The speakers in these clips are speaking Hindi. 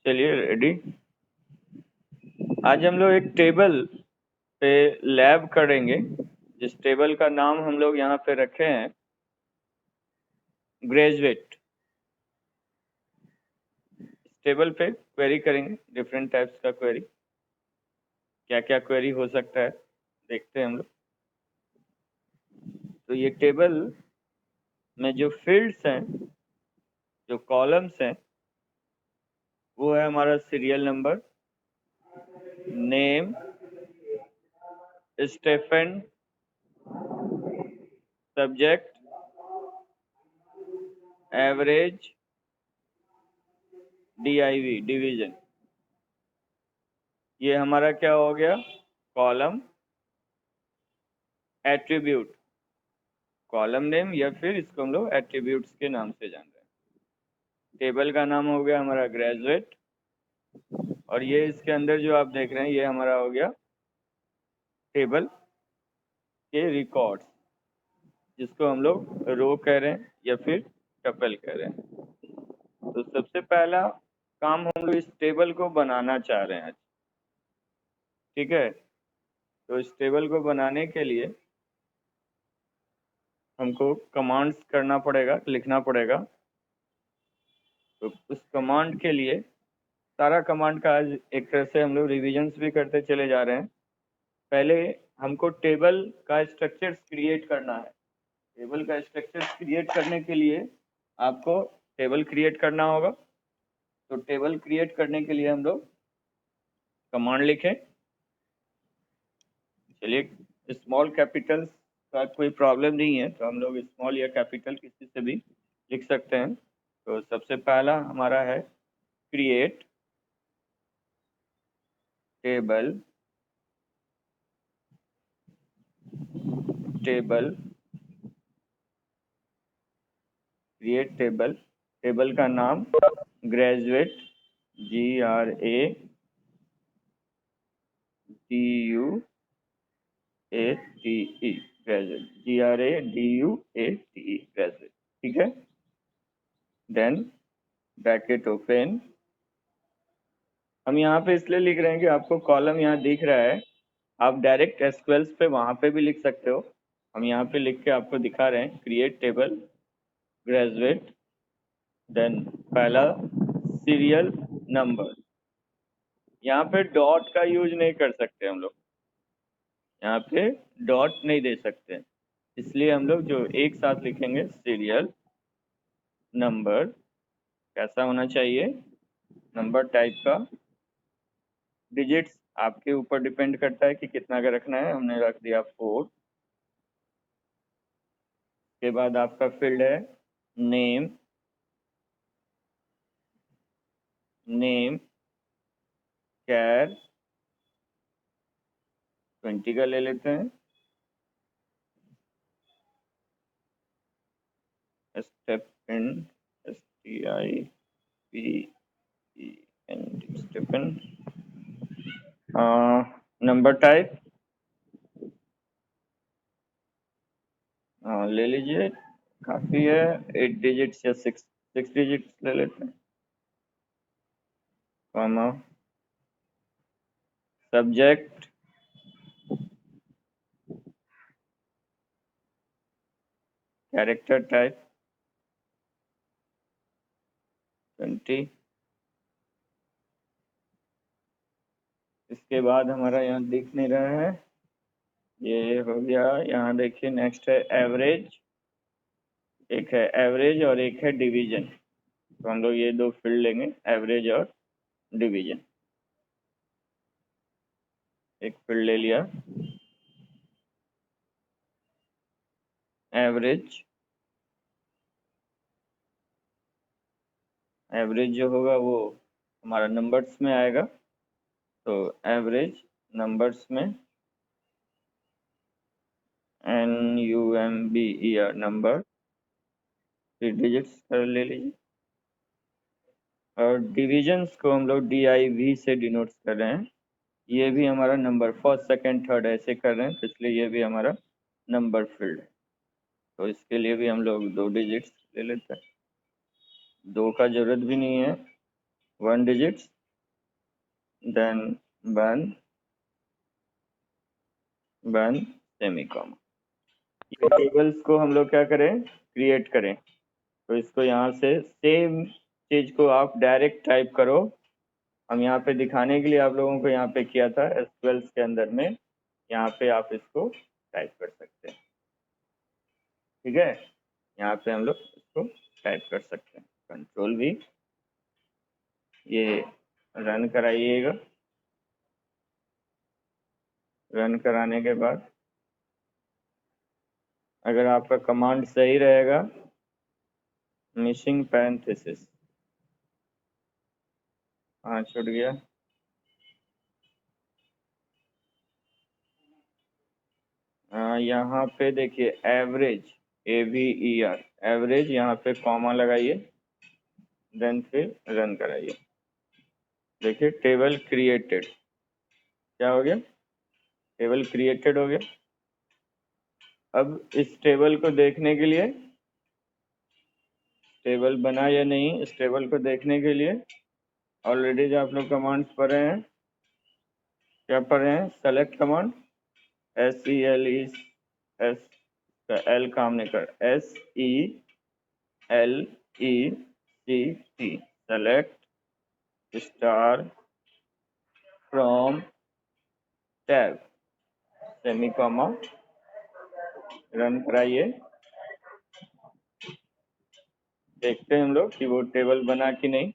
चलिए रेडी। आज हम लोग एक टेबल पे लैब करेंगे, जिस टेबल का नाम हम लोग यहाँ पे रखे हैं ग्रेजुएट। इस टेबल पे क्वेरी करेंगे, डिफरेंट टाइप्स का क्वेरी। क्या क्या क्वेरी हो सकता है देखते हैं हम लोग। तो ये टेबल में जो फील्ड्स हैं, जो कॉलम्स हैं, वो है हमारा serial number, name, stipend, subject, average, DIV division. ये हमारा क्या हो गया? कॉलम एट्रीब्यूट, कॉलम नेम, या फिर इसको हम लोग एट्रीब्यूट्स के नाम से जान रहे हैं। टेबल का नाम हो गया हमारा ग्रेजुएट, और ये इसके अंदर जो आप देख रहे हैं ये हमारा हो गया टेबल के रिकॉर्ड्स, जिसको हम लोग रो कह रहे हैं या फिर टपल कह रहे हैं। तो सबसे पहला काम हम लोग इस टेबल को बनाना चाह रहे हैं। ठीक है, तो इस टेबल को बनाने के लिए हमको कमांड्स करना पड़ेगा, लिखना पड़ेगा। तो उस कमांड के लिए सारा कमांड का आज एक तरह से हम लोग रिविजन्स भी करते चले जा रहे हैं। पहले हमको टेबल का स्ट्रक्चर क्रिएट करना है। टेबल का स्ट्रक्चर क्रिएट करने के लिए आपको टेबल क्रिएट करना होगा। तो टेबल क्रिएट करने के लिए हम लोग कमांड लिखें। चलिए, स्मॉल कैपिटल्स का कोई प्रॉब्लम नहीं है, तो हम लोग स्मॉल या कैपिटल किसी से भी लिख सकते हैं। तो सबसे पहला हमारा है create table, table create table. Table का नाम graduate, GRADUATE, graduate, GRADUATE, graduate. ठीक है, देन ब्रैकेट ओपन। हम यहाँ पे इसलिए लिख रहे हैं कि आपको कॉलम यहाँ दिख रहा है, आप डायरेक्ट एसक्यूएल्स पे वहाँ पे भी लिख सकते हो। हम यहाँ पे लिख के आपको दिखा रहे हैं क्रिएट टेबल ग्रेजुएट, देन पहला सीरियल नंबर। यहाँ पे डॉट का यूज नहीं कर सकते हम लोग, यहाँ पे डॉट नहीं दे सकते, इसलिए हम लोग जो एक साथ लिखेंगे सीरियल नंबर। कैसा होना चाहिए? नंबर टाइप का। डिजिट्स आपके ऊपर डिपेंड करता है कि कितना का रखना है। हमने रख दिया 4। के बाद आपका फील्ड है नेम, नेम कैर 20 का ले लेते हैं। Stipend, STIPEN, stipend. Number type ले लीजिए, काफी है। 8 डिजिट्स या 6 डिजिट्स ले लेते हैं। Comma, subject, character type 20। इसके बाद हमारा यहाँ दिख नहीं रहा है, ये हो गया। यहाँ देखिए नेक्स्ट है एवरेज। एक है एवरेज और एक है डिवीजन। तो हम लोग ये दो फील्ड लेंगे, एवरेज और डिवीजन। एक फील्ड ले लिया एवरेज। एवरेज जो होगा वो हमारा नंबर्स में आएगा, तो एवरेज नंबर्स में NUMBER नंबर 3 डिजिट्स कर ले लीजिए। और डिविजन्स को हम लोग DIV से डिनोट कर रहे हैं। ये भी हमारा नंबर, फर्स्ट सेकंड थर्ड ऐसे कर रहे हैं, तो इसलिए ये भी हमारा नंबर फील्ड है। तो इसके लिए भी हम लोग 2 डिजिट्स ले लेते हैं। 2 का जरूरत भी नहीं है, 1 डिजिट्स देन वन सेमीकोमा। ये टेबल्स को हम लोग क्या करें, क्रिएट करें। तो इसको यहाँ से सेम चीज को आप डायरेक्ट टाइप करो। हम यहाँ पे दिखाने के लिए आप लोगों को यहाँ पे किया था एसक्यूएल के अंदर में, यहाँ पे आप इसको टाइप कर सकते हैं। ठीक है, यहाँ पे हम लोग इसको टाइप कर सकते हैं, कंट्रोल वी। ये रन कराइएगा। रन कराने के बाद अगर आपका कमांड सही रहेगा, मिसिंग पैरेंथेसिस, हाँ छूट गया। यहाँ पे देखिए एवरेज, AVER, एवरेज, यहाँ पे कॉमा लगाइए, देन फिर रन कराइए। देखिए टेबल क्रिएटेड, क्या हो गया, टेबल क्रिएटेड हो गया। अब इस टेबल को देखने के लिए, टेबल बना या नहीं, इस टेबल को देखने के लिए ऑलरेडी जो आप लोग कमांड्स पढ़ रहे हैं, क्या पढ़ रहे हैं, सेलेक्ट कमांड, SELECT, एल काम नहीं कर, SELECT, select star from tab, semicolon, run कराइए। देखते हैं हम लोग कि वो टेबल बना कि नहीं।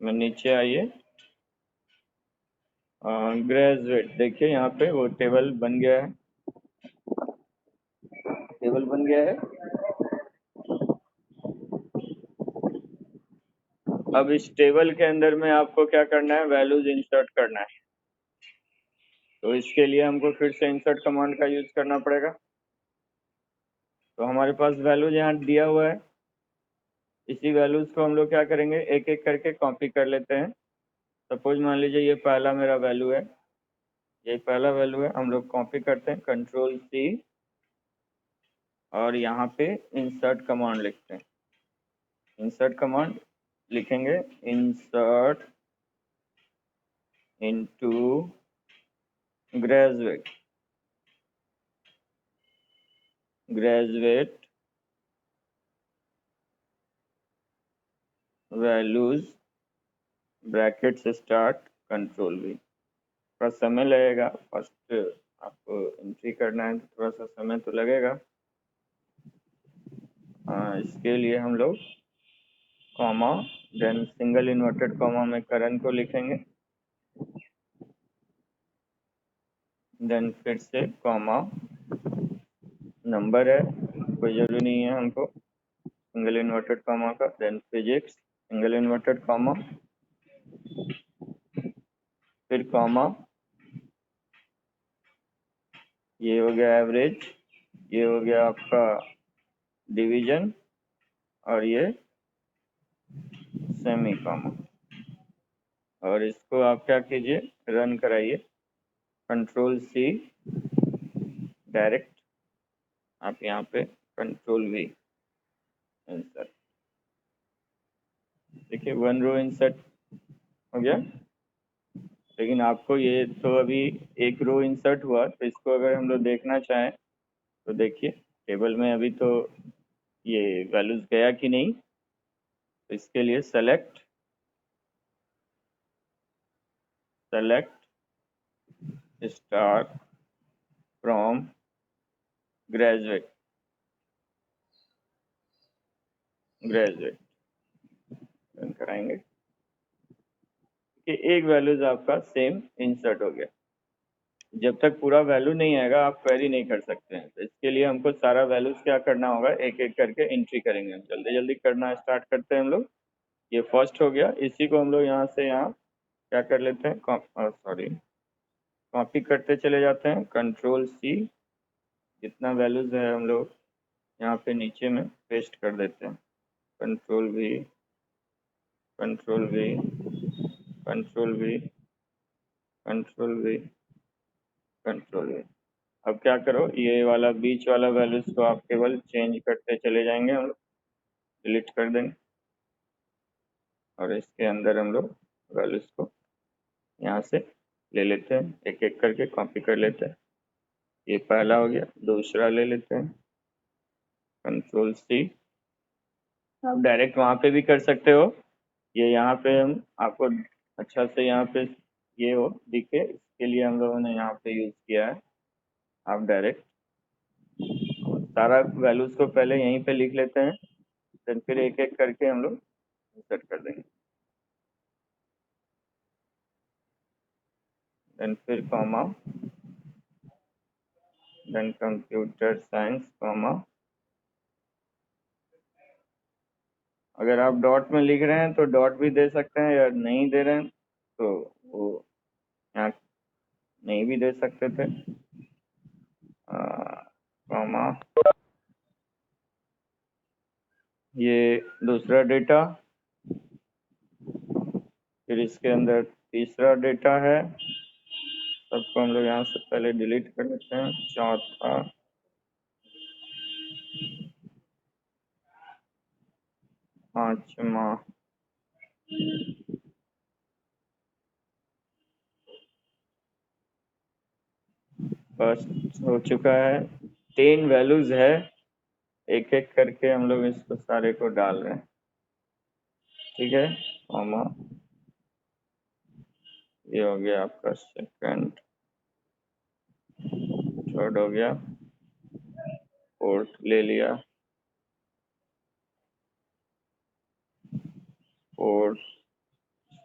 मैं नीचे आइए, ग्रेजुएट, देखिए यहाँ पे वो टेबल बन गया है, टेबल बन गया है। अब इस टेबल के अंदर में आपको क्या करना है, वैल्यूज इंसर्ट करना है। तो इसके लिए हमको फिर से इंसर्ट कमांड का यूज करना पड़ेगा। तो हमारे पास वैल्यूज यहाँ दिया हुआ है, इसी वैल्यूज को हम लोग क्या करेंगे, एक एक करके कॉपी कर लेते हैं। सपोज मान लीजिए ये पहला मेरा वैल्यू है, ये पहला वैल्यू है, हम लोग कॉपी करते हैं, कंट्रोल C, और यहाँ पे इंसर्ट कमांड लिखते हैं। इंसर्ट कमांड लिखेंगे, insert into graduate, graduate values bracket से स्टार्ट, कंट्रोल V। थोड़ा समय लगेगा, फर्स्ट आपको एंट्री करना है तो थोड़ा सा समय तो लगेगा। इसके लिए हम लोग comma, then single inverted comma में करण को लिखेंगे, देन फिर से कॉमा, नंबर है कोई जरूरी नहीं है हमको, सिंगल इन्वर्टेड कॉमा का, then physics, single inverted comma, फिर कॉमा, ये हो गया एवरेज, ये हो गया आपका डिवीजन, और ये सेमी कॉमा। और इसको आप क्या कीजिए, रन कराइए, कंट्रोल C, डायरेक्ट आप यहाँ पे कंट्रोल V, इंसर्ट। देखिए 1 रो इंसर्ट हो गया। लेकिन आपको ये तो अभी एक रो इंसर्ट हुआ, तो इसको अगर हम लोग देखना चाहें तो देखिए टेबल में अभी तो ये वैल्यूज गया कि नहीं। तो इसके लिए select star from graduate, run कराएंगे कि एक वैल्यूज आपका सेम इंसर्ट हो गया। जब तक पूरा वैल्यू नहीं आएगा आप क्वेरी नहीं कर सकते हैं। तो इसके लिए हमको सारा वैल्यूज क्या करना होगा, एक एक करके एंट्री करेंगे। हम जल्दी जल्दी करना स्टार्ट करते हैं हम लोग। ये फर्स्ट हो गया, इसी को हम लोग यहाँ से यहाँ क्या कर लेते हैं, सॉरी, कॉपी करते चले जाते हैं, कंट्रोल C, जितना वैल्यूज है हम लोग यहाँ पे नीचे में पेस्ट कर देते हैं, control V, control V, control V, control V, control V। अब क्या करो, ये वाला बीच वाला वैल्यूज को आप केवल चेंज करते चले जाएंगे, हम लोग डिलीट कर देंगे, और इसके अंदर हम लोग वैल्यूज को यहाँ से ले लेते हैं, एक एक करके कॉपी कर लेते हैं। ये पहला हो गया, दूसरा ले लेते हैं, कंट्रोल सी। आप डायरेक्ट वहाँ पे भी कर सकते हो, ये यहाँ पे हम आपको अच्छा से यहाँ पे ये हो दिखे, इसके लिए हम लोगों ने यहाँ पे यूज किया है। आप डायरेक्ट सारा वैल्यूज को पहले यहीं पे लिख लेते हैं, देन फिर एक एक करके हम लोग सेट कर देंगे। देन फिर comma, then computer science comma. अगर आप डॉट में लिख रहे हैं तो डॉट भी दे सकते हैं, या नहीं दे रहे हैं तो वो यहाँ नहीं भी दे सकते थे, कॉमा। ये दूसरा डेटा, फिर इसके अंदर तीसरा डेटा है, सबको हम लोग यहाँ से पहले डिलीट कर लेते हैं। चौथा, पांचवा, फर्स्ट हो चुका है। 10 वैल्यूज है, एक एक करके हम लोग इसको सारे को डाल रहे हैं, ठीक है। कॉमा, ये हो गया आपका सेकंड, थर्ड हो गया, फोर्थ ले लिया, फोर्थ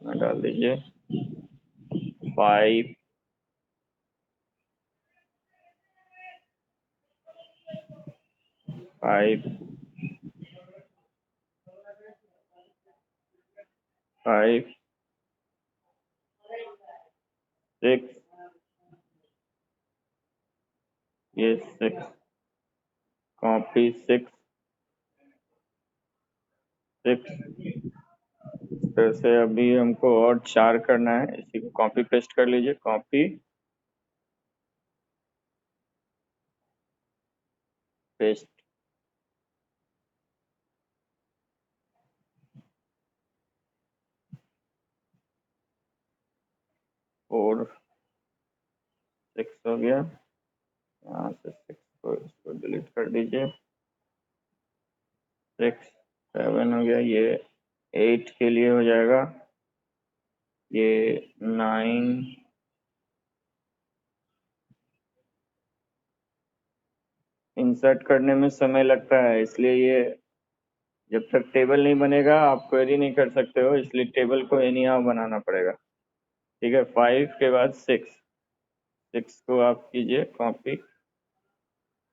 में डाल दीजिए, 5, 5, 5, 6, ये 6, कॉपी 6, 6। फिर से अभी हमको और 4 करना है, इसी को कॉपी पेस्ट कर लीजिए, कॉपी पेस्ट, 4, 6 हो गया, यहाँ से 6 को इसको डिलीट कर दीजिए, 6, 7 हो गया, ये 8 के लिए हो जाएगा, ये 9, इंसर्ट करने में समय लगता है, इसलिए ये जब तक टेबल नहीं बनेगा आप क्वेरी नहीं कर सकते हो, इसलिए टेबल को एनी हाउ बनाना पड़ेगा, ठीक है। 5 के बाद 6, 6 को आप कीजिए कॉपी,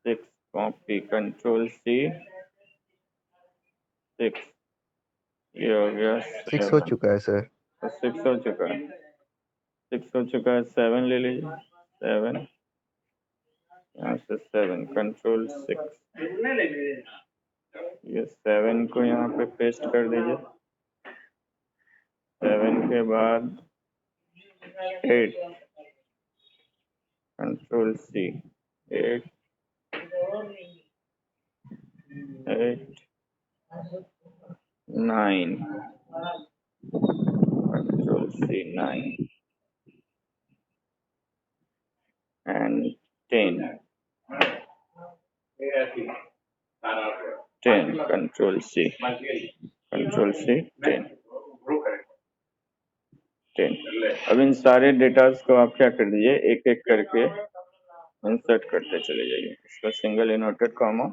6 कॉपी, कंट्रोल सी, 6, ये हो गया 6 हो 7, चुका है सर। तो 6 हो चुका है, 6 हो चुका है, 7 ले लीजिए, 7, यहाँ से 7, कंट्रोल 6, ये 7 को यहाँ पे पेस्ट कर दीजिए, 7 के बाद 8, control C, 8, 8, 9, control C, 9, and 10, 10, control C, 10, 10। अब इन सारे डेटास को आप क्या कर दीजिए, एक एक करके इंसर्ट करते चले जाइए। इसका सिंगल इनवर्टेड कॉमा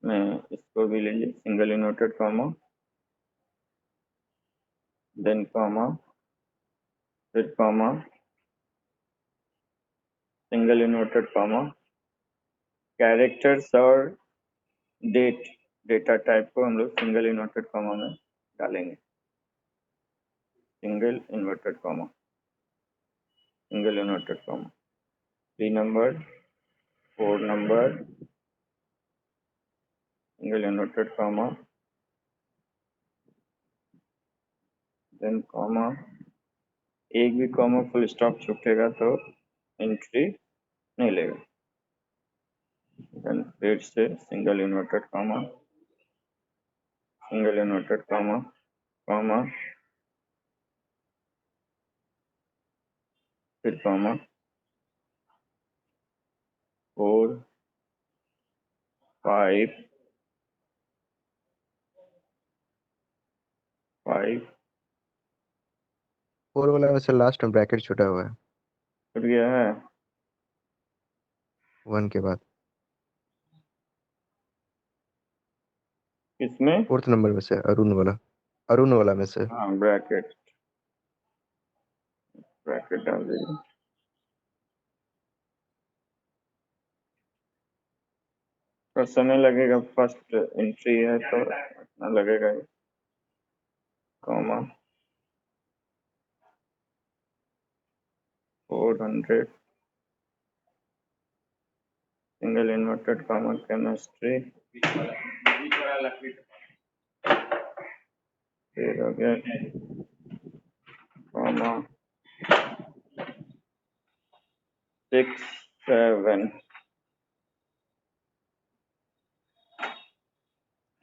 में इसको भी लीजिए, single inverted comma, then comma, फिर comma, single inverted comma, characters और डेट, डेटा टाइप को हम लोग सिंगल इनवर्टेड कॉमा में डालेंगे, single inverted comma, single inverted comma, 3 number, 4 number, single inverted comma, then comma, एक भी कॉमा फुल स्टॉप छूटेगा तो एंट्री नहीं लेगा, देन फिर से single inverted comma, single inverted comma, comma, comma 4 5 5 4 वाला में से लास्ट में ब्रैकेट छूटा हुआ है छूट गया है 1 के बाद, किसमें? 4th नंबर में से, अरुण वाला में से। हाँ ब्रैकेट डाल दीजिए। तो समय लगेगा, फर्स्ट एंट्री है तो इतना लगेगा ही। Comma 400 single inverted comma chemistry, फिर हो गया comma 6 7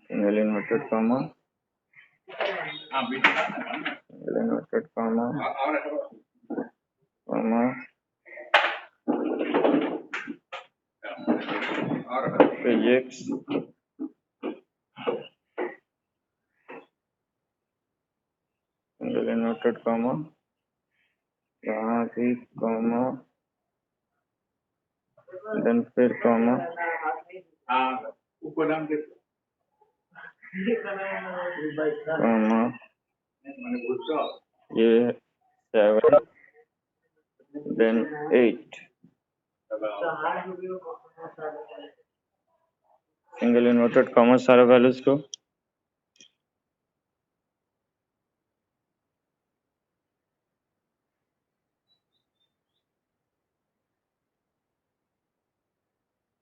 single inverted comma single inverted comma comma physics single inverted comma यहाँ भी कॉमा देन फिर कॉमा कॉमा ये 7 देन 8 सिंगल इन्वर्टेड कॉमा सारे वैल्यूज को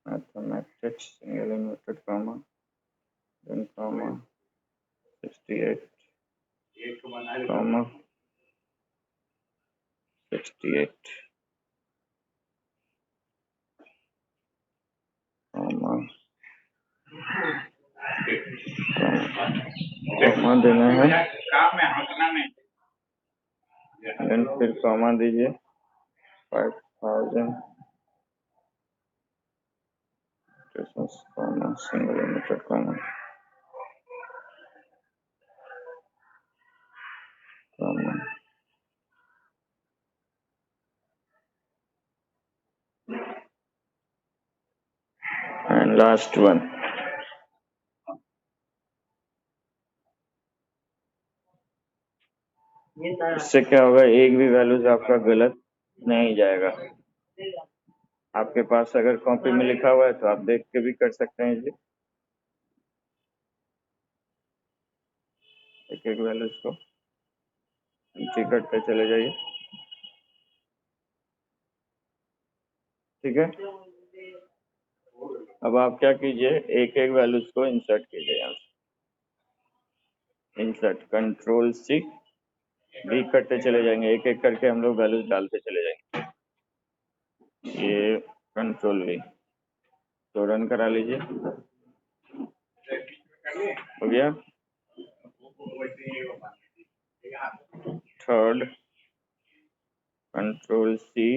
mathematics single inverted comma then comma 68 comma 68 comma comma देना है देन फिर कॉमा दीजिए 5000 comma single inverted comma comma and last one. इससे क्या होगा, एक भी वैल्यूज आपका गलत नहीं जाएगा। आपके पास अगर कॉपी में लिखा हुआ है तो आप देख के भी कर सकते हैं जी, एक एक वैल्यूज को एंट्री करते चले जाइए। ठीक है, अब आप क्या कीजिए, एक एक वैल्यूज को इंसर्ट कीजिए यहाँ से। इंसर्ट कंट्रोल सी भी करते चले जाएंगे, एक एक करके हम लोग वैल्यूज डालते चले जाएंगे। ये कंट्रोल वी तो रन करा लीजिए, हो गया। Third control C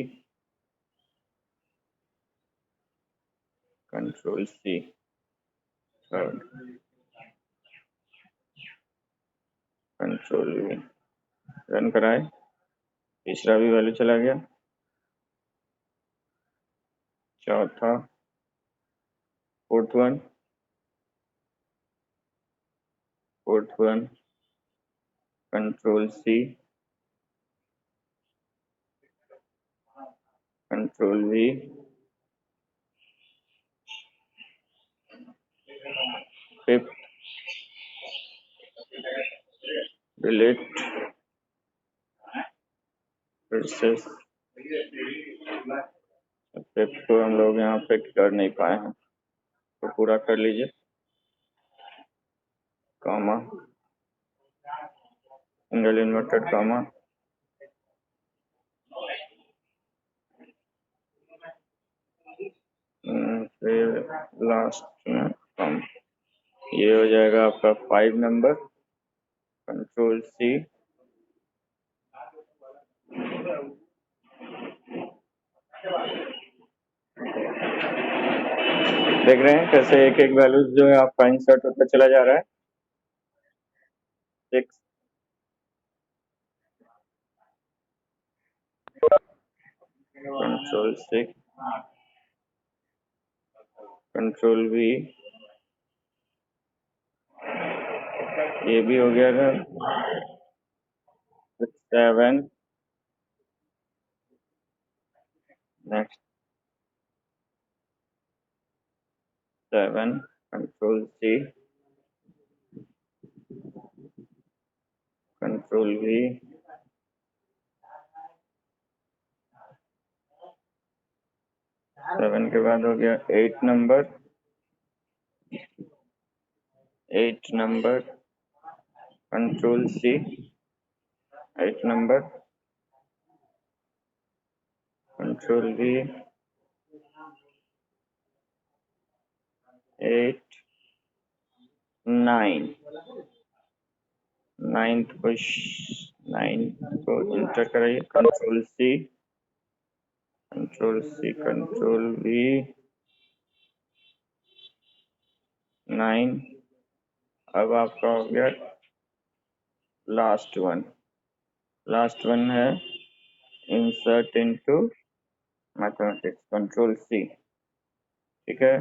third control V run कराए, तीसरा भी वैल्यू चला गया। चौथा fourth one control C control V fifth delete, फिर से फिफ्थ को हम लोग यहाँ पे कर नहीं पाए हैं तो पूरा कर लीजिए। कॉमा सिंगल इन्वर्टेड कॉमा फिर लास्ट में कॉमा, ये हो जाएगा आपका 5 नंबर। कंट्रोल सी देख रहे हैं कैसे एक एक वैल्यूज जो है आपका इंसर्ट होता चला जा रहा है। 6 कंट्रोल 6 कंट्रोल V, ये भी हो गया था। 7 next 7 control C control V, 7 के बाद हो गया 8 number 8 number control C 8 number control V 8 9 9th को इंटर कराइए कंट्रोल C कंट्रोल V 9। अब आपका हो गया लास्ट वन है insert into mathematics control C, ठीक है।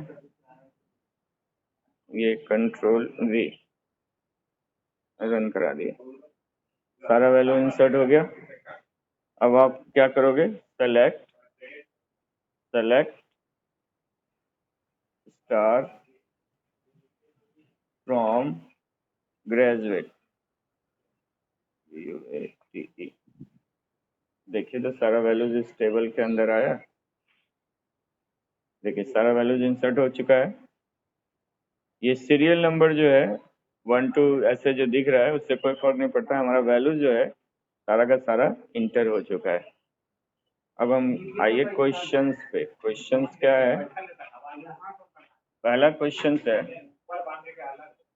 ये कंट्रोल V रन करा दिए, सारा वैल्यू इंसर्ट हो गया। अब आप क्या करोगे, select star from graduate UATE। देखिए तो सारा वैल्यूज इस टेबल के अंदर आया। देखिए सारा वैल्यूज इंसर्ट हो चुका है। ये सीरियल नंबर जो है 1 2 ऐसे जो दिख रहा है उससे कोई फर्क नहीं पड़ता, हमारा वैल्यू जो है सारा का सारा इंटर हो चुका है। अब हम आइए क्वेश्चंस पे। क्वेश्चंस क्या है, पहला क्वेश्चन है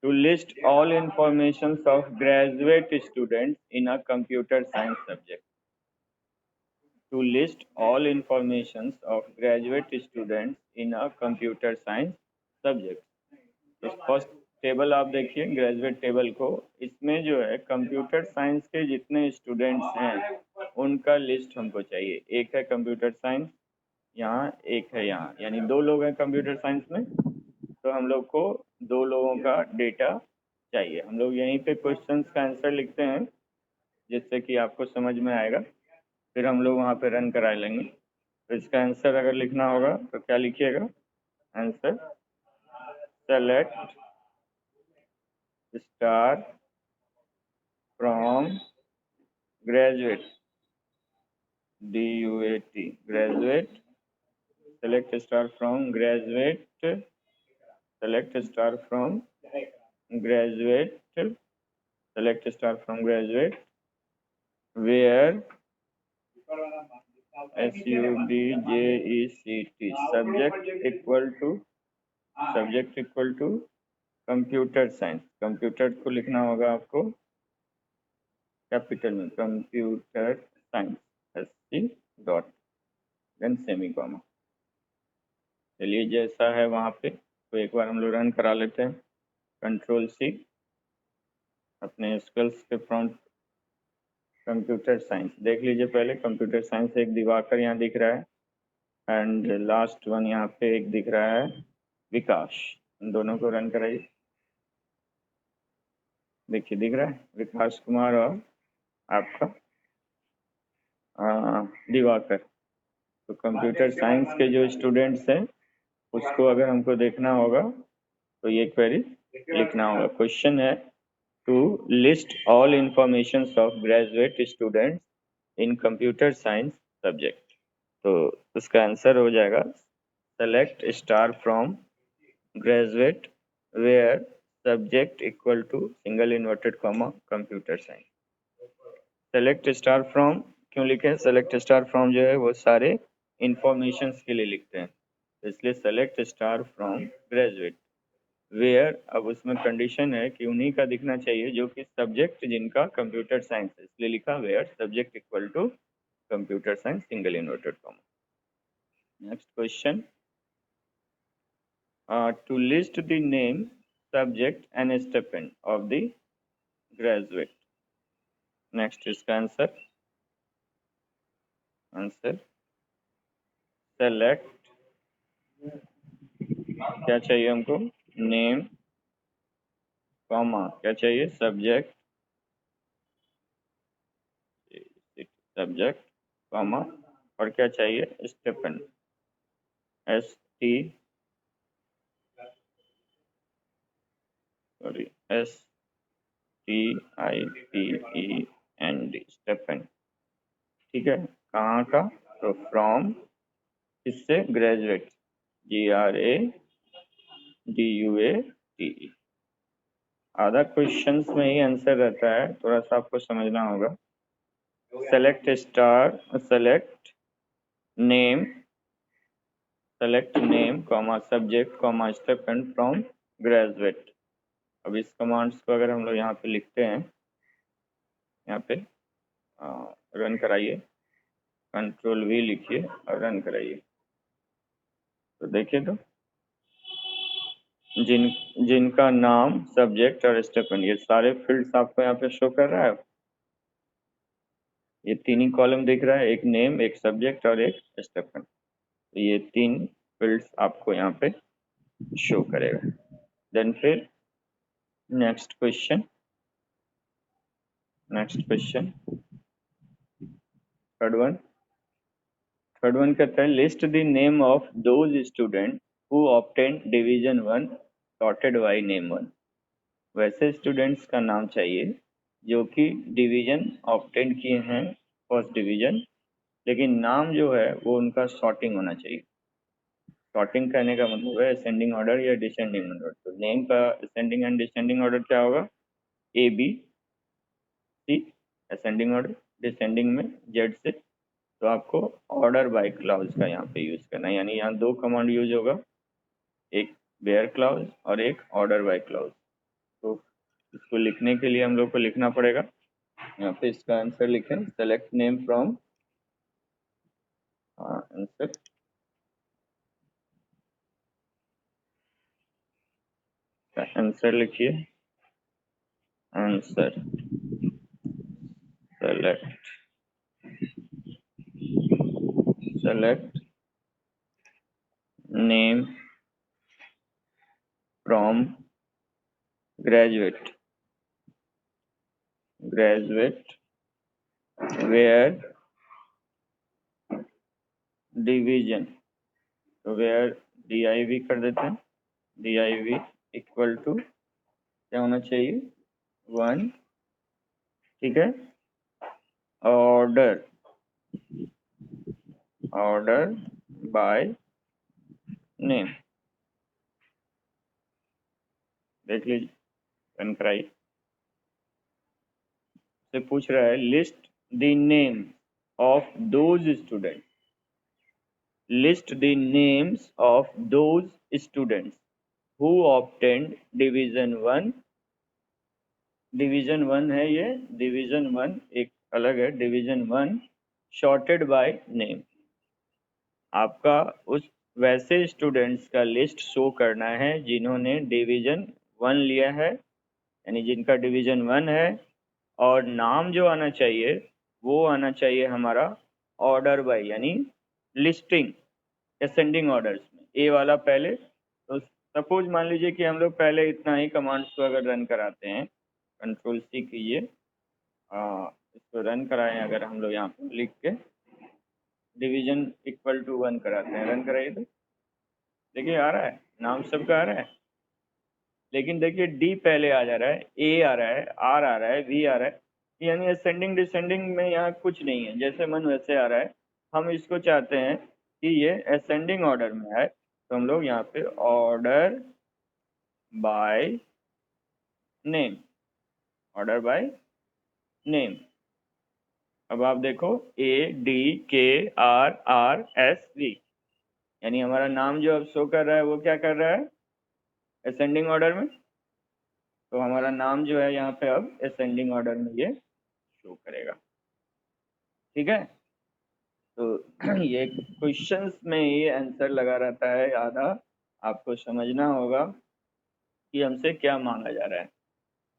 to list all information of graduate students in a computer science subject. To list all information of graduate students in a computer science subject। तो फर्स्ट टेबल आप देखिए ग्रेजुएट टेबल को, इसमें जो है कंप्यूटर साइंस के जितने स्टूडेंट्स हैं उनका लिस्ट हमको चाहिए। एक है कंप्यूटर साइंस यहाँ, एक है यहाँ, यानी 2 लोग हैं कंप्यूटर साइंस में, तो हम लोग को 2 लोगों का डेटा चाहिए। हम लोग यहीं पे क्वेश्चंस का आंसर लिखते हैं जिससे कि आपको समझ में आएगा, फिर हम लोग वहाँ पे रन करा लेंगे। तो इसका आंसर अगर लिखना होगा तो क्या लिखिएगा, answer select star from graduate DUAT graduate, select star from graduate, select star from graduate, select star from graduate where SUBJECT subject equal to computer science. Computer को लिखना होगा आपको कैपिटल में, computer science SC dot then semicolon. चलिए जैसा है वहाँ पे, तो एक बार हम लोग रन करा लेते हैं। कंट्रोल C अपने स्किल्स के फ्रंट कंप्यूटर साइंस देख लीजिए। पहले कंप्यूटर साइंस एक दिवाकर यहाँ दिख रहा है एंड लास्ट वन यहाँ पे एक दिख रहा है विकास। इन दोनों को रन कराइए। देखिए दिख रहा है विकास कुमार और आपका दिवाकर। तो कंप्यूटर साइंस के जो स्टूडेंट्स हैं उसको अगर हमको देखना होगा तो ये क्वेरी लिखना होगा। क्वेश्चन है to list all information of graduate students in computer science subject. तो उसका आंसर हो जाएगा select star from graduate where subject equal to single inverted comma computer science. Select star from क्यों लिखे, सेलेक्ट स्टार फ्रॉम जो है वो सारे इंफॉर्मेशन के लिए लिखते हैं, तो इसलिए select star from graduate where. अब उसमें कंडीशन है कि उन्हीं का दिखना चाहिए जो कि सब्जेक्ट जिनका कंप्यूटर साइंस है, इसलिए लिखा where subject equal to computer science single inverted comma. Next question, to list the name, subject and stipend of the graduate. Next इसका आंसर सेलेक्ट, क्या चाहिए हमको, नेम कॉमा, क्या चाहिए, सब्जेक्ट कॉमा, और क्या चाहिए, स्टिपेंड, STIPEND, स्टिपेंड. ठीक है, कहाँ का, तो फ्रॉम, इससे ग्रेजुएट, GRADUATE. आधा क्वेश्चंस में ही आंसर रहता है, थोड़ा सा आपको समझना होगा. Select name comma subject comma stipend from graduate. अब इस कमांड्स को अगर हम लोग यहाँ पे लिखते हैं, यहाँ पे रन कराइए, Ctrl V लिखिए और रन कराइए, तो देखिए तो जिनका नाम, सब्जेक्ट और स्टिपेंड, ये सारे फील्ड्स आपको यहाँ पे शो कर रहा है. ये तीन ही कॉलम दिख रहा है, एक नेम, एक सब्जेक्ट और एक स्टिपेंड. तो ये तीन फील्ड्स आपको यहाँ पे शो करेगा. देन फिर नेक्स्ट क्वेश्चन, थर्ड वन कहता है, list the name of those student who obtain division 1 sorted by name 1. वैसे स्टूडेंट्स का नाम चाहिए जो कि डिवीजन ऑब्टेन किए हैं, फर्स्ट डिवीजन, लेकिन नाम जो है वो उनका सॉर्टिंग होना चाहिए. सॉर्टिंग करने का मतलब है असेंडिंग ऑर्डर या डिसेंडिंग ऑर्डर. तो नेम का असेंडिंग एंड डिसेंडिंग ऑर्डर क्या होगा, ABC असेंडिंग ऑर्डर, डिसेंडिंग में Z से. तो आपको ऑर्डर बाय क्लाउज का यहाँ पे यूज करना है, यानी यहाँ दो कमांड यूज होगा, एक वेयर क्लाउज और एक ऑर्डर बाय क्लाउज. तो इसको लिखने के लिए हम लोग को लिखना पड़ेगा, यहाँ पे इसका आंसर लिखें, सेलेक्ट नेम फ्रॉम, आंसर लिखिए, answer select name from graduate where division. तो वेयर DIV कर देते हैं, DIV इक्वल टू क्या होना चाहिए, 1. ठीक है, ऑर्डर बाय नेम. देख लीजिए, रन कराइए. से पूछ रहा है, list the name of those student, list the names of those students who obtained division 1. Division 1 है ये, डिवीजन 1 एक अलग है, डिवीजन 1 शॉर्टेड बाय नेम. आपका उस वैसे स्टूडेंट्स का लिस्ट शो करना है जिन्होंने डिवीजन 1 लिया है, यानी जिनका डिवीजन 1 है, और नाम जो आना चाहिए वो आना चाहिए हमारा ऑर्डर बाय, यानी लिस्टिंग असेंडिंग ऑर्डर्स में, ए वाला पहले. तो सपोज मान लीजिए कि हम लोग पहले इतना ही कमांड्स को अगर रन कराते हैं, Ctrl C कीजिए, इसको रन कराएं, अगर हम लोग यहाँ पर लिख के डिवीजन इक्वल टू 1 कराते हैं, रन कराइए, तो देखिए आ रहा है, नाम सबका आ रहा है, लेकिन देखिए D पहले आ जा रहा है, A आ रहा है, R आ रहा है, V आ रहा है, यानी असेंडिंग डिसेंडिंग में यहाँ कुछ नहीं है, जैसे मन वैसे आ रहा है. हम इसको चाहते हैं कि ये असेंडिंग ऑर्डर में है, तो हम लोग यहाँ पे order by name, order by name. अब आप देखो ADKRRSV, यानी हमारा नाम जो अब शो कर रहा है वो क्या कर रहा है, असेंडिंग ऑर्डर में. तो हमारा नाम जो है यहाँ पे अब असेंडिंग ऑर्डर में ये शो करेगा. ठीक है, तो ये क्वेश्चंस में ये आंसर लगा रहता है आधा, आपको समझना होगा कि हमसे क्या मांगा जा रहा है।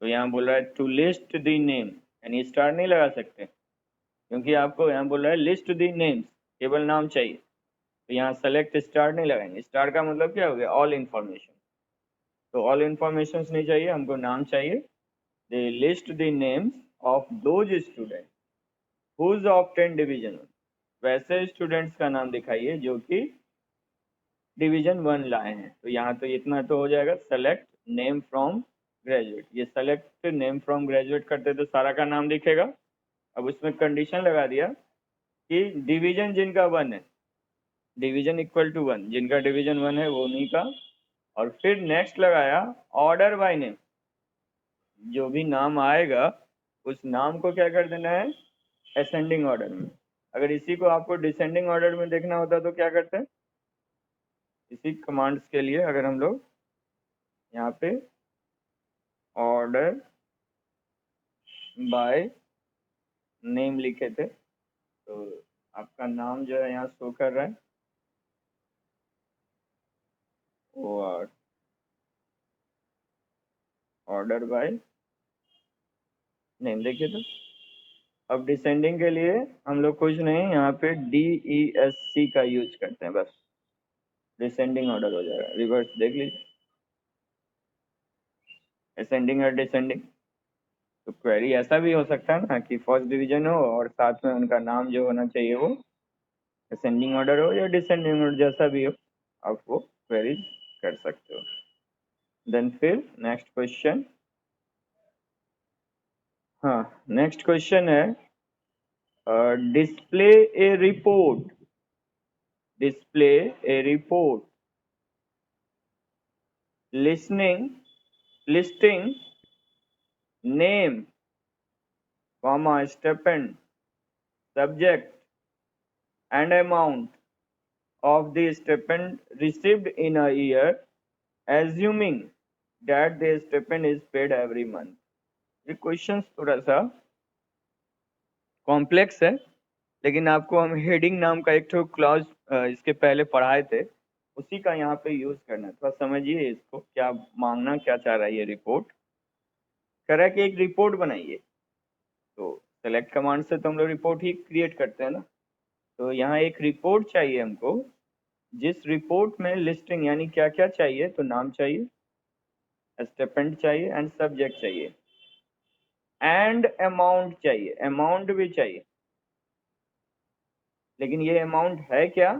तो यहाँ बोल रहा है टू लिस्ट द नेम, यानी स्टार नहीं लगा सकते क्योंकि आपको यहाँ बोल रहा है लिस्ट द नेम्स, केवल नाम चाहिए। तो यहाँ सेलेक्ट स्टार नहीं लगाएंगे, स्टार का मतलब क्या हो गया, ऑल इन्फॉर्मेशन। तो ऑल इन्फॉर्मेशन नहीं चाहिए, हमको नाम चाहिए। They list the names of those student who obtain division, वैसे स्टूडेंट्स का नाम दिखाइए जो कि डिवीजन 1 लाए हैं। तो यहाँ तो इतना तो हो जाएगा, सेलेक्ट नेम फ्रॉम ग्रेजुएट। ये सेलेक्ट नेम फ्रॉम ग्रेजुएट करते तो सारा का नाम दिखेगा। अब उसमें कंडीशन लगा दिया कि डिवीजन जिनका 1 है, डिवीजन इक्वल टू 1, जिनका डिवीजन 1 है वो उन्हीं का। और फिर नेक्स्ट लगाया ऑर्डर बाय नेम, जो भी नाम आएगा उस नाम को क्या कर देना है, असेंडिंग ऑर्डर में। अगर इसी को आपको डिसेंडिंग ऑर्डर में देखना होता तो क्या करते हैं, इसी कमांड्स के लिए अगर हम लोग यहाँ पे ऑर्डर बाय नेम लिखे थे, तो आपका नाम जो है यहाँ शो कर रहा है वो ऑर्डर बाय नेम, देखिए। तो अब डिसेंडिंग के लिए हम लोग कुछ नहीं, यहाँ पे DESC का यूज करते हैं, बस डिसेंडिंग ऑर्डर हो जाएगा। रिवर्स देख लीजिए, असेंडिंग और डिसेंडिंग। तो क्वेरी ऐसा भी हो सकता है ना कि फर्स्ट डिवीजन हो और साथ में उनका नाम जो होना चाहिए वो असेंडिंग ऑर्डर हो या डिसेंडिंग ऑर्डर, जैसा भी हो आप वो क्वेरी कर सकते हो। देन फिर नेक्स्ट क्वेश्चन, हाँ नेक्स्ट क्वेश्चन है display a report, display a report listening listing name comma stipend subject and amount of the stipend received in a year assuming that the stipend is paid every month। ये क्वेश्चन थोड़ा सा कॉम्प्लेक्स है, लेकिन आपको हम हेडिंग नाम का एक तो क्लॉज इसके पहले पढ़ाए थे, उसी का यहाँ पे यूज करना है। थोड़ा समझिए इसको, क्या मांगना क्या चाह रहा है ये रिपोर्ट। कह रहा है कि एक रिपोर्ट बनाइए, तो सेलेक्ट कमांड से तो हम लोग रिपोर्ट ही क्रिएट करते हैं ना। तो यहाँ एक रिपोर्ट चाहिए हमको, जिस रिपोर्ट में लिस्टिंग यानी क्या क्या चाहिए, तो नाम चाहिए, स्टेपेंड चाहिए एंड सब्जेक्ट चाहिए एंड अमाउंट चाहिए, अमाउंट भी चाहिए। लेकिन ये अमाउंट है क्या,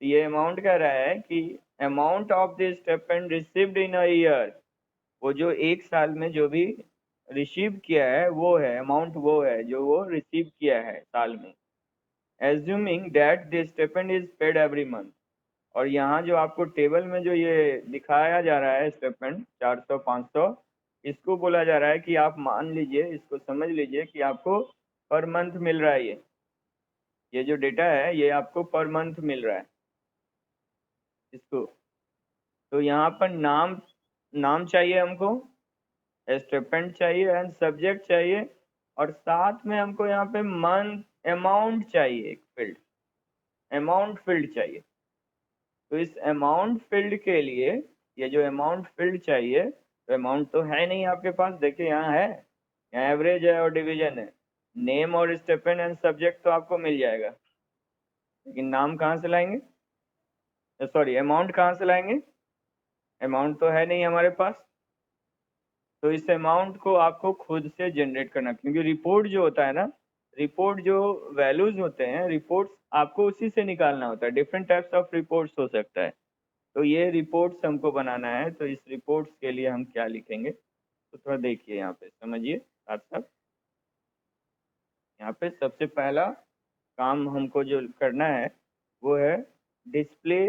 ये अमाउंट कह रहा है कि amount of the stipend received in a year, वो जो एक साल में जो भी रिसीव किया है वो है अमाउंट, वो है जो वो रिसीव किया है साल में। Assuming that the stipend is paid every month. और यहाँ जो आपको टेबल में जो ये दिखाया जा रहा है स्टेटमेंट 400 500, इसको बोला जा रहा है कि आप मान लीजिए, इसको समझ लीजिए कि आपको पर मंथ मिल रहा है। ये जो डेटा है ये आपको पर मंथ मिल रहा है इसको। तो यहाँ पर नाम चाहिए हमको, स्टेटमेंट चाहिए एंड सब्जेक्ट चाहिए, और साथ में हमको यहाँ पे मंथ अमाउंट चाहिए, एक फील्ड अमाउंट फील्ड चाहिए। तो इस अमाउंट फील्ड के लिए, ये जो अमाउंट फील्ड चाहिए, तो अमाउंट तो है नहीं आपके पास, देखिए यहाँ है, यहाँ एवरेज है और डिवीजन है। नेम और स्टेपेंड एंड सब्जेक्ट तो आपको मिल जाएगा, लेकिन नाम कहाँ से लाएंगे, सॉरी अमाउंट कहाँ से लाएंगे, अमाउंट तो है नहीं हमारे पास। तो इस अमाउंट को आपको खुद से जनरेट करना, क्योंकि रिपोर्ट जो होता है ना, रिपोर्ट जो वैल्यूज होते हैं, रिपोर्ट्स आपको उसी से निकालना होता है। डिफरेंट टाइप्स ऑफ रिपोर्ट्स हो सकता है, तो ये रिपोर्ट्स हमको बनाना है। तो इस रिपोर्ट्स के लिए हम क्या लिखेंगे, तो थोड़ा देखिए यहाँ पे समझिए साथ साथ। यहाँ पे सबसे पहला काम हमको जो करना है वो है डिस्प्ले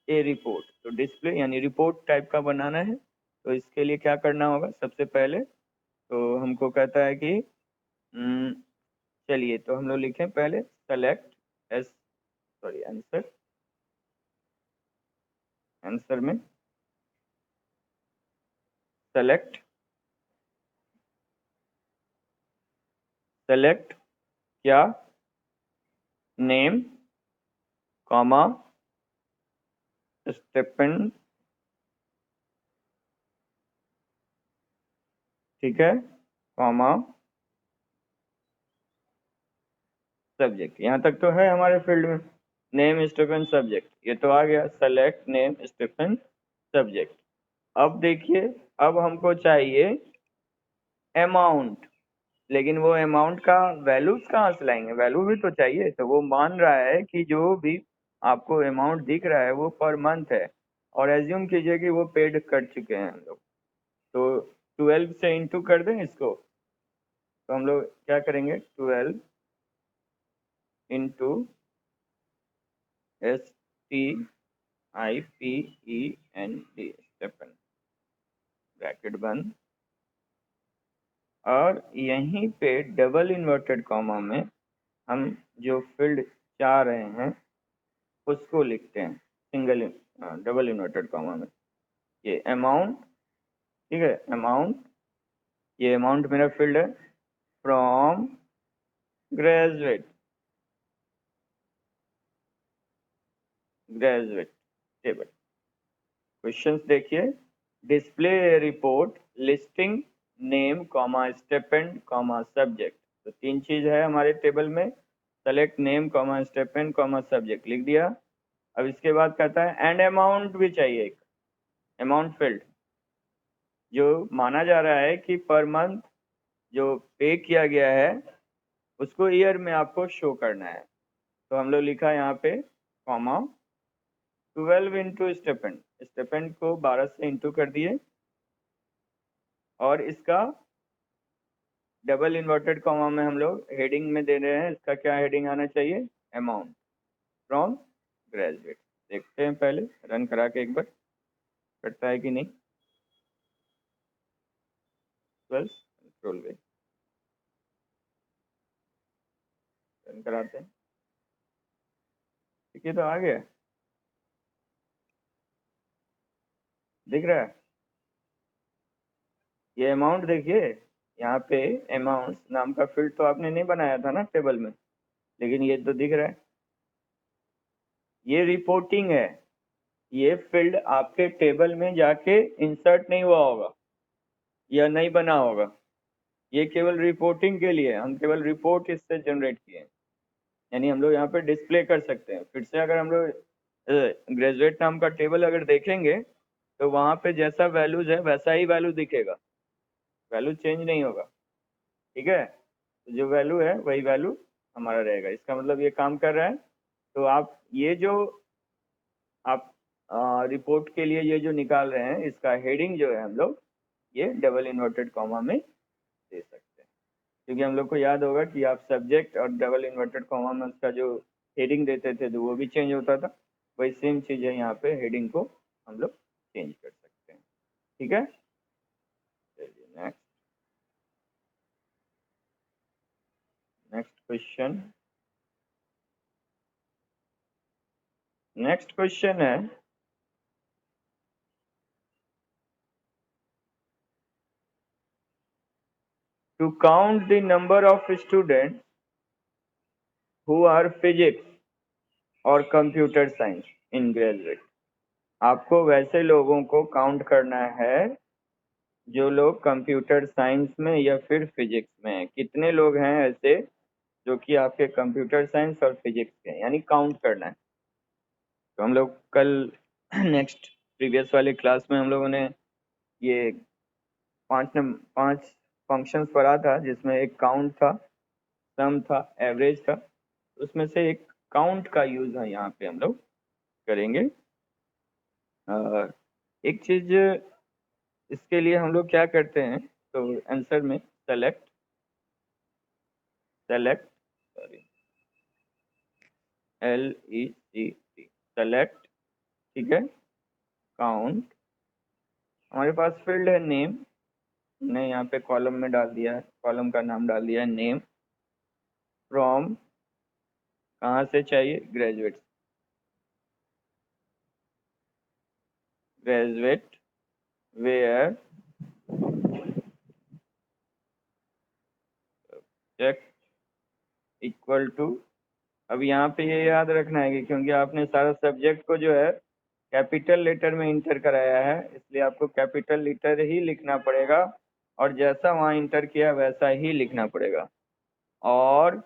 ए रिपोर्ट। तो डिस्प्ले यानी रिपोर्ट टाइप का बनाना है। तो इसके लिए क्या करना होगा, सबसे पहले तो हमको कहता है कि चलिए तो हम लोग लिखें पहले select S, sorry answer, answer में सेलेक्ट, सेलेक्ट क्या नेम कॉमा स्टेपेंड, ठीक है, कॉमा सब्जेक्ट। यहाँ तक तो है हमारे फील्ड में, नेम स्टेपेंड सब्जेक्ट, ये तो आ गया। Select name stipend subject. अब देखिए, अब हमको चाहिए अमाउंट, लेकिन वो अमाउंट का वैल्यूज कहाँ से लाएंगे? वैल्यू भी तो चाहिए। तो वो मान रहा है कि जो भी आपको अमाउंट दिख रहा है वो पर मंथ है, और एज्यूम कीजिए कि वो पेड कर चुके हैं हम लोग। तो 12 से इंटू कर दें इसको, तो हम लोग क्या करेंगे, 12 इंटू STIPEND स्टेपन, ब्रैकेट बंद, और यहीं पे डबल इन्वर्टेड कॉमा में हम जो फील्ड चाह रहे हैं उसको लिखते हैं सिंगल डबल इन्वर्टेड कॉमा में। ये अमाउंट, ठीक है, अमाउंट, ये अमाउंट मेरा फील्ड है, from graduate, graduate table. Questions देखिए, display report listing name comma stipend comma subject. तो तीन चीज है हमारे टेबल में, select name comma stipend comma subject लिख दिया। अब इसके बाद कहता है एंड अमाउंट भी चाहिए, एक अमाउंट फील्ड जो माना जा रहा है कि पर मंथ जो पे किया गया है उसको ईयर में आपको शो करना है। तो हम लोग लिखा यहाँ पे कॉमा 12 इंटू स्टेपेंड, स्टेपेंड को 12 से इंटू कर दिए, और इसका डबल इन्वर्टेड कॉमा में हम लोग हेडिंग में दे रहे हैं, इसका क्या हेडिंग आना चाहिए, अमाउंट फ्रॉम ग्रेजुएट। देखते हैं पहले रन करा के एक बार करता है कि नहीं। 12 कंट्रोल वे रन कराते हैं, ठीक है, तो आ गया, दिख रहा है। ये अमाउंट देखिए, यहाँ पे अमाउंट नाम का फील्ड तो आपने नहीं बनाया था ना टेबल में, लेकिन ये तो दिख रहा है। ये रिपोर्टिंग है, ये फील्ड आपके टेबल में जाके इंसर्ट नहीं हुआ होगा या नहीं बना होगा, ये केवल रिपोर्टिंग के लिए, हम केवल रिपोर्ट इससे जनरेट किए हैं। यानी हम लोग यहाँ पे डिस्प्ले कर सकते हैं। फिर से अगर हम लोग ग्रेजुएट नाम का टेबल अगर देखेंगे तो वहाँ पे जैसा वैल्यूज है वैसा ही वैल्यू दिखेगा, वैल्यू चेंज नहीं होगा, ठीक है। तो जो वैल्यू है वही वैल्यू हमारा रहेगा, इसका मतलब ये काम कर रहा है। तो आप ये जो आप रिपोर्ट के लिए ये जो निकाल रहे हैं इसका हेडिंग जो है हम लोग ये डबल इन्वर्टेड कॉमा में दे सकते हैं, क्योंकि हम लोग को याद होगा कि आप सब्जेक्ट और डबल इन्वर्टेड कॉमा में उसका जो हेडिंग देते थे तो वो भी चेंज होता था। वही सेम चीज़ है, यहाँ पे हेडिंग को हम लोग चेंज कर सकते हैं, ठीक है। चलिए next, next question, next question है to count the number of students who are physics और कंप्यूटर साइंस इन ग्रेजुएट। आपको वैसे लोगों को काउंट करना है जो लोग कंप्यूटर साइंस में या फिर फिजिक्स में हैं। कितने लोग हैं ऐसे जो कि आपके कंप्यूटर साइंस और फिजिक्स के हैं, यानी काउंट करना है। तो हम लोग कल नेक्स्ट प्रीवियस वाले क्लास में हम लोगों ने ये पांच फंक्शंस पढ़ा था, जिसमें एक काउंट था, सम था, एवरेज था। उसमें से एक काउंट का यूज है यहाँ पे हम लोग करेंगे। एक चीज इसके लिए हम लोग क्या करते हैं, तो आंसर में select, select, sorry, LECT, select, ठीक है, काउंट। हमारे पास फील्ड है नेम, हमने यहाँ पे कॉलम में डाल दिया है, कॉलम का नाम डाल दिया है नेम, फ्रॉम कहाँ से चाहिए, graduate, graduate where check equal to अब यहाँ पे ये याद रखना है कि क्योंकि आपने सारा सब्जेक्ट को जो है कैपिटल लेटर में इंटर कराया है, इसलिए आपको कैपिटल लेटर ही लिखना पड़ेगा और जैसा वहाँ इंटर किया वैसा ही लिखना पड़ेगा। और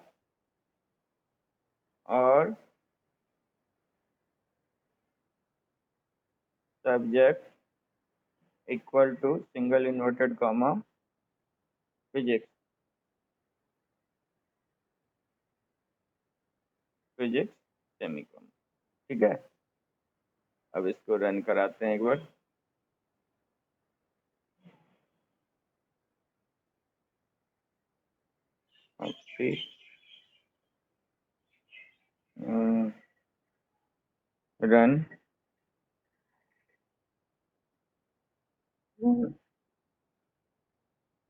subject equal to single inverted comma physics, physics semicolon. ठीक है, अब इसको रन कराते हैं एक बार। रन।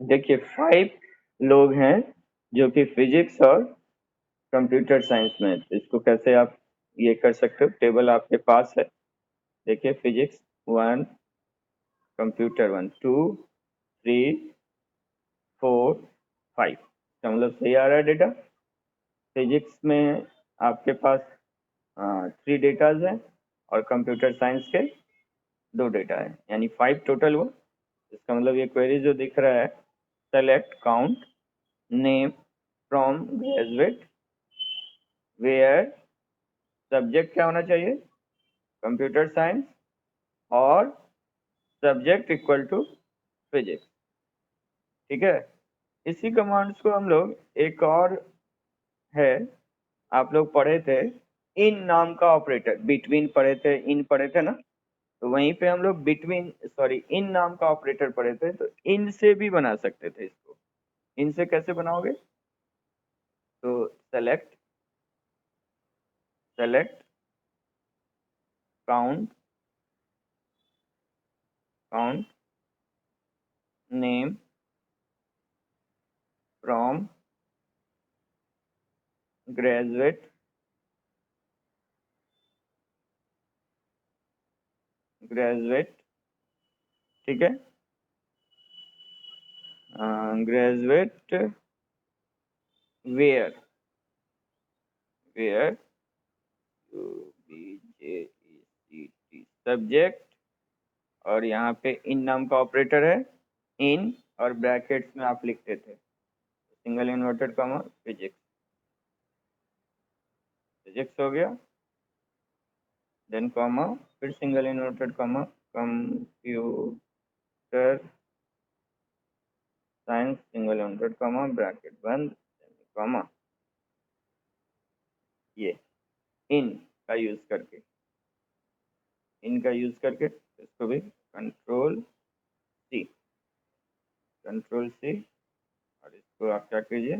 देखिए 5 लोग हैं जो कि फिजिक्स और कंप्यूटर साइंस में, तो इसको कैसे आप ये कर सकते हो, टेबल आपके पास है। देखिए फिजिक्स 1, कंप्यूटर 1, 2, 3, 4, 5, इसका मतलब सही आ रहा है डेटा। फिजिक्स में आपके पास 3 डेटाज हैं और कंप्यूटर साइंस के 2 डेटा है, यानी 5 टोटल हुआ। इसका मतलब ये क्वेरी जो दिख रहा है, select count name from graduate where subject क्या होना चाहिए, कंप्यूटर साइंस, और सब्जेक्ट इक्वल टू फिजिक्स। ठीक है, इसी कमांड्स को हम लोग एक और है, आप लोग पढ़े थे इन नाम का ऑपरेटर, बिटवीन पढ़े थे, इन पढ़े थे ना, तो वहीं पे हम लोग बिटवीन सॉरी इन नाम का ऑपरेटर पढ़े थे, तो इन से भी बना सकते थे इसको। इन से कैसे बनाओगे, तो select count name from graduate ठीक है, ग्रेजुएट वेयर सब्जेक्ट, और यहाँ पे इन नाम का ऑपरेटर है इन, और ब्रैकेट्स में आप लिखते थे single inverted comma physics, physics हो गया, देन कॉमा, फिर single inverted comma computer science single inverted comma bracket बंद कॉमा, ये इन का यूज करके इसको भी कंट्रोल सी, और इसको आप क्या कीजिए,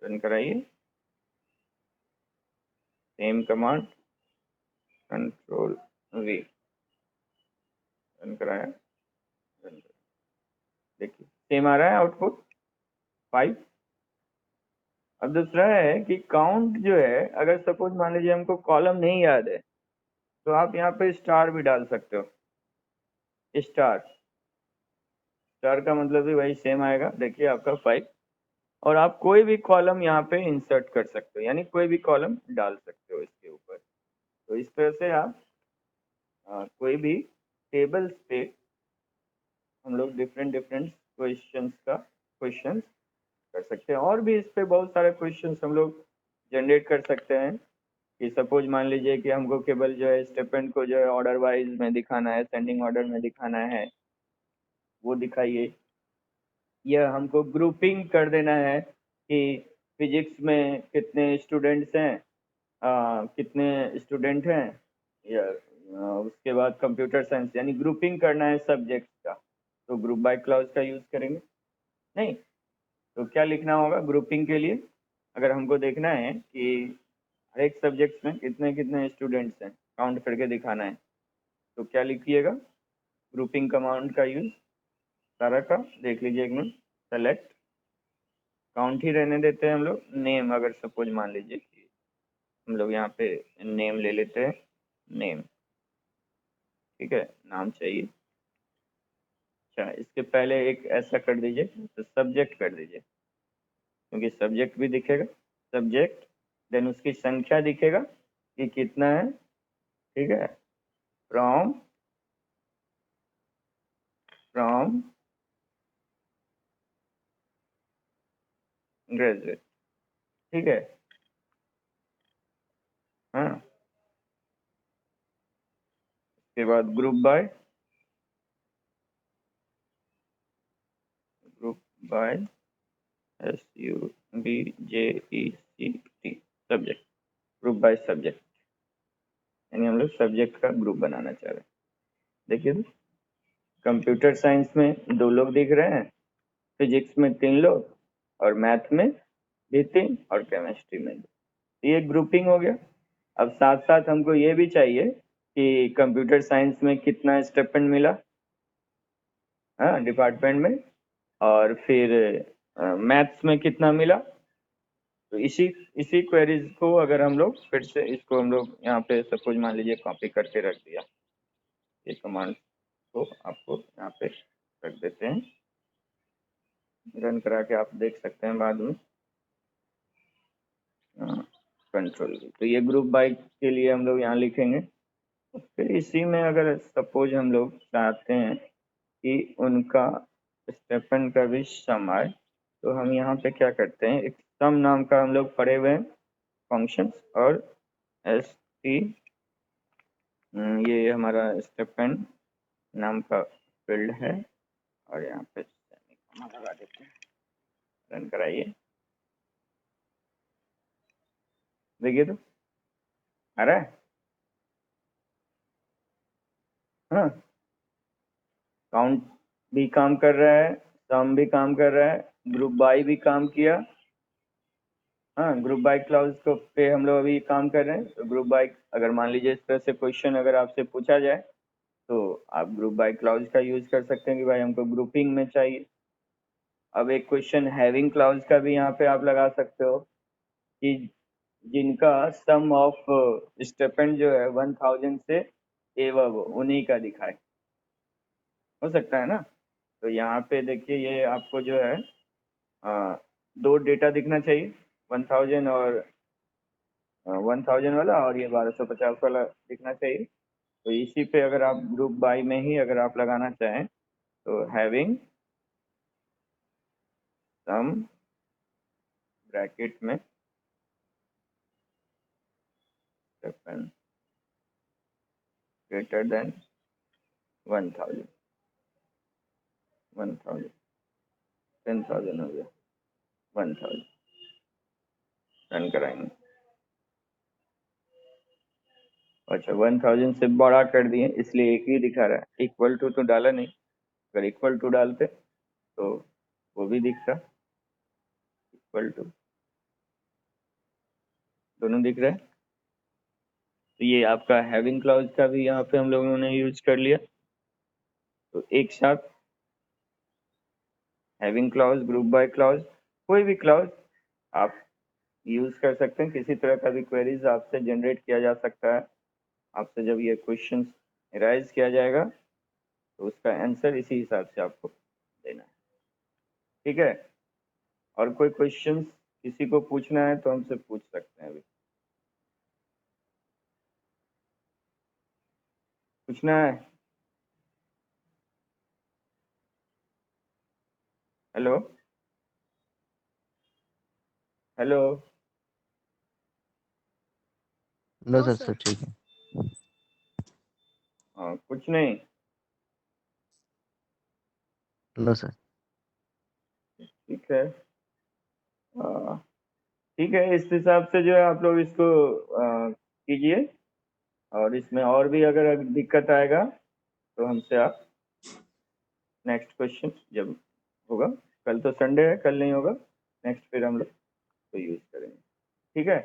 रन कराइए, same command control V, run कराया, देखिए सेम आ रहा है आउटपुट 5। अब दूसरा है कि काउंट जो है, अगर सपोज मान लीजिए हमको कॉलम नहीं याद है, तो आप यहाँ पे स्टार भी डाल सकते हो। स्टार का मतलब भी वही सेम आएगा, देखिए आपका 5। और आप कोई भी कॉलम यहाँ पे इंसर्ट कर सकते हो, यानी कोई भी कॉलम डाल सकते हो इसके ऊपर। तो इस तरह से आप कोई भी टेबल्स पे हम लोग डिफरेंट क्वेश्चंस कर सकते हैं, और भी इस पे बहुत सारे क्वेश्चंस हम लोग जनरेट कर सकते हैं। कि सपोज मान लीजिए कि हमको केवल जो है स्टेटमेंट को जो है ऑर्डर वाइज में दिखाना है, सेंडिंग ऑर्डर में दिखाना है, वो दिखाइए, या हमको ग्रुपिंग कर देना है कि फिजिक्स में कितने स्टूडेंट्स हैं, कितने स्टूडेंट हैं, या उसके बाद कंप्यूटर साइंस, यानी ग्रुपिंग करना है सब्जेक्ट का, तो ग्रुप बाय क्लॉज का यूज करेंगे। नहीं तो क्या लिखना होगा ग्रुपिंग के लिए, अगर हमको देखना है कि हर एक सब्जेक्ट में कितने कितने स्टूडेंट्स हैं, काउंट करके दिखाना है, तो क्या लिखिएगा, ग्रुपिंग कमांड का यूज सारा का देख लीजिए एक मिनट। सेलेक्ट काउंट ही रहने देते हैं हम लोग, नेम अगर सपोज मान लीजिए कि हम लोग यहाँ पे नेम ले लेते हैं, नेम, ठीक है, नाम चाहिए। अच्छा, इसके पहले एक ऐसा कर दीजिए, तो सब्जेक्ट कर दीजिए, क्योंकि सब्जेक्ट भी दिखेगा, सब्जेक्ट देन उसकी संख्या दिखेगा कि कितना है, ठीक है, फ्रॉम ग्रेजुएट, ठीक है। हाँ, उसके बाद group by SUBJECT subject, group by subject, यानी हम लोग सब्जेक्ट का ग्रुप बनाना चाह रहे हैं। देखिए तो कंप्यूटर साइंस में 2 लोग दिख रहे हैं, फिजिक्स में 3 लोग, और मैथ में भी 3, और केमिस्ट्री में 2। ये ग्रुपिंग हो गया। अब साथ साथ हमको ये भी चाहिए कि कंप्यूटर साइंस में कितना स्टेपेंड मिला, हाँ, डिपार्टमेंट में, और फिर मैथ्स में कितना मिला। तो इसी क्वेरीज को अगर हम लोग फिर से इसको हम लोग यहाँ पे सपोज मान लीजिए कॉपी करके रख दिया, ये कमांड को आपको यहाँ पे रख देते हैं, रन करा के आप देख सकते हैं बाद में। कंट्रोल, तो ये ग्रुप बाय के लिए हम लोग यहाँ लिखेंगे। फिर इसी में अगर सपोज हम लोग चाहते हैं कि उनका स्टेपन का भी सम आए, तो हम यहाँ पे क्या करते हैं, एक सम नाम का हम लोग पढ़े हुए हैं फंक्शन, और st ये हमारा स्टेपन नाम का फील्ड है, और यहाँ पे सेमीकोलन लगा देते हैं, रन कराइए। देखिए तो आ रहा है, हाँ, काउंट भी काम कर रहा है, सम भी काम कर रहा है, ग्रुप बाय भी काम किया। हाँ, ग्रुप बाय क्लाउज को पे हम लोग अभी काम कर रहे हैं। तो ग्रुप बाय, अगर मान लीजिए इस तरह से क्वेश्चन अगर आपसे पूछा जाए, तो आप ग्रुप बाय क्लाउज का यूज कर सकते हैं कि भाई हमको ग्रुपिंग में चाहिए। अब एक क्वेश्चन हैविंग क्लाउज का भी यहाँ पे आप लगा सकते हो कि जिनका सम ऑफ स्टेपेंड जो है 1000 से एवब उन्हीं का दिखाए, हो सकता है ना। तो यहाँ पे देखिए ये आपको जो है 2 डेटा दिखना चाहिए, 1000 और 1000 वाला, और ये 1250 वाला दिखना चाहिए। तो इसी पे अगर आप ग्रुप बाय में ही अगर आप लगाना चाहें, तो हैविंग सम ब्रैकेट में ग्रेटर देन 1000, 1000, 10,000 हो गया, 1000 रन कराएंगे। अच्छा, 1000 से बड़ा कर दिए इसलिए एक ही दिखा रहा है, इक्वल टू तो डाला नहीं। अगर इक्वल टू डालते तो वो भी दिखता, इक्वल टू, दोनों दिख रहा है। तो ये आपका हैविंग क्लाउज का भी यहाँ पे हम लोगों ने यूज कर लिया। तो एक साथ having clause, group by clause, कोई भी क्लाउज आप यूज कर सकते हैं। किसी तरह का भी क्वेरीज आपसे जनरेट किया जा सकता है। आपसे जब ये क्वेश्चन राइज किया जाएगा तो उसका आंसर इसी हिसाब से आपको देना है, ठीक है। और कोई क्वेश्चन किसी को पूछना है तो हमसे पूछ सकते हैं, अभी पूछना है। Hello, hello, no sir, sir ठीक है। कुछ नहीं, नो सर। ठीक है। ठीक है, इस हिसाब से जो है आप लोग इसको कीजिए, और इसमें और भी अगर दिक्कत आएगा तो हमसे आप नेक्स्ट क्वेश्चन जब होगा, कल तो संडे है, कल नहीं होगा, नेक्स्ट फिर हम लोग तो यूज करेंगे, ठीक है।